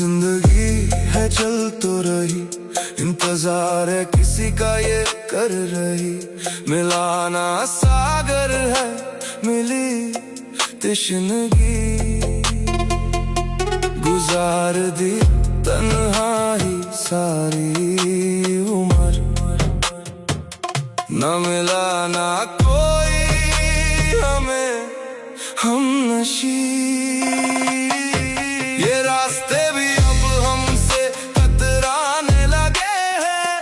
जिंदगी है चल तो रही, इंतजार है किसी का ये कर रही। मिलाना सागर है, मिली तश्नगी, गुजार दी तन्हाई सारी उम्र। न मिला ना कोई हमें हमनशी, ये रास्ते भी अब हमसे कतराने लगे हैं।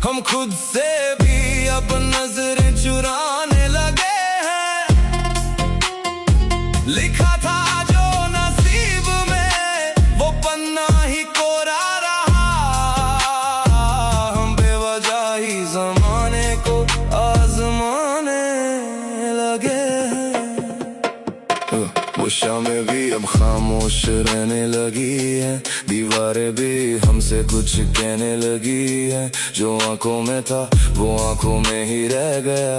हम खुद से भी अब नजरें चुराने लगे हैं। लिखा था जो नसीब में, वो पन्ना ही कोरा रहा। हम बेवजह ही जमाने को आजमाने लगे हैं। वो शामें भी अब खामोश रहने लगी है, दीवारें भी हमसे कुछ कहने लगी है। जो आंखों में था वो आंखों में ही रह गया,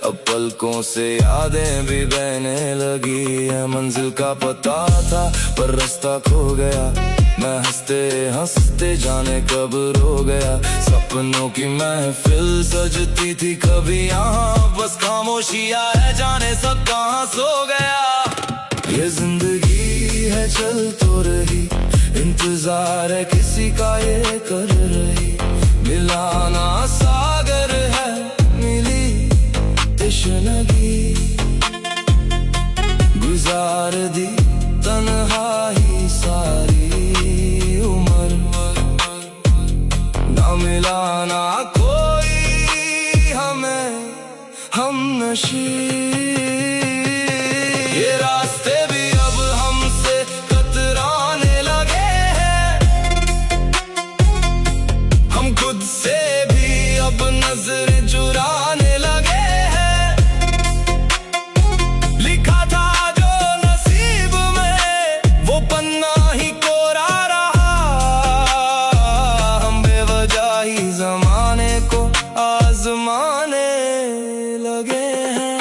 अब पलकों से यादें भी बहने लगी है। मंजिल का पता था पर रास्ता खो गया, मैं हंसते हंसते जाने कब रो गया। सपनों की महफिल सजती थी कभी यहाँ, बस खामोशियाँ है जाने सब कहाँ सो गया। ये जिंदगी है चल तो रही, इंतजार है किसी का ये कर रही। मिलाना सागर है, मिली तश्नगी, गुजार दी तन्हाई सारी उम्र। ना मिलाना कोई हमें हमनशी, ये रास्ते भी अब हमसे कतराने लगे हैं। हम खुद से भी अब नजरें चुराने लगे हैं। लिखा था जो नसीब में, वो पन्ना ही कोरा रहा। हम बेवजह ही जमाने को आजमाने लगे हैं।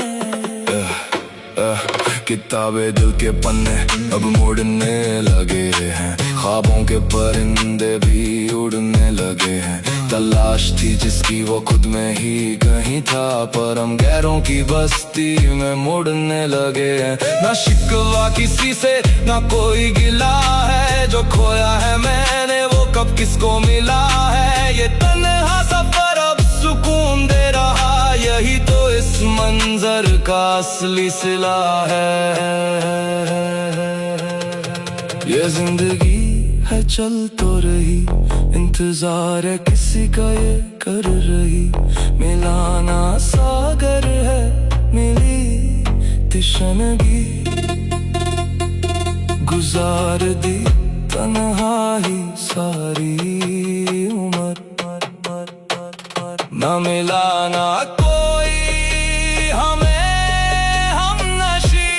किताबें दिल के पन्ने अब मुड़ने लगे हैं, ख्वाबों के परिंदे भी उड़ने लगे हैं। तलाश थी जिसकी वो खुद में ही कहीं था, पर हम गैरों की बस्ती में मुड़ने लगे हैं। ना शिकवा किसी से ना कोई गिला है, जो खोया है मैंने वो कब किसको मिला है। ये तन्हा सफर अब सुकून दे रहा, यही तो इस मंजर का असली सिला है। ये जिंदगी है चल तो रही, इंतजार है किसी का ये कर रही। मिलाना सागर है, मिली तश्नगी, गुजार दी तन्हाई सारी उम्र। ना मिलाना कोई हमें हमनशी,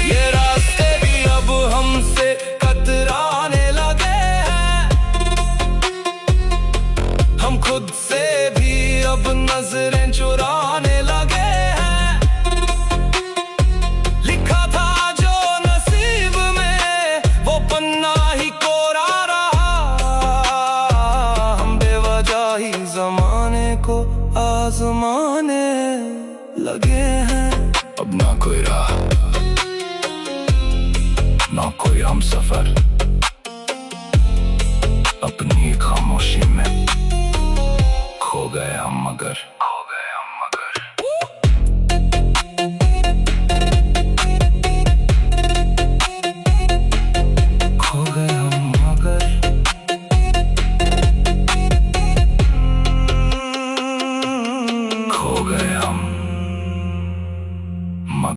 ये रास्ते भी अब हमसे कतराने लगे हैं। हम खुद से भी अब नजरें चुराने लगे हैं। लिखा था जो नसीब में, वो पन्ना ही कोरा रहा। हम बेवजह ही जमाने को आजमाने लगे हैं। अब ना कोई राह, ना कोई हम सफर, अपनी खामोशी में खो गए हम मगर।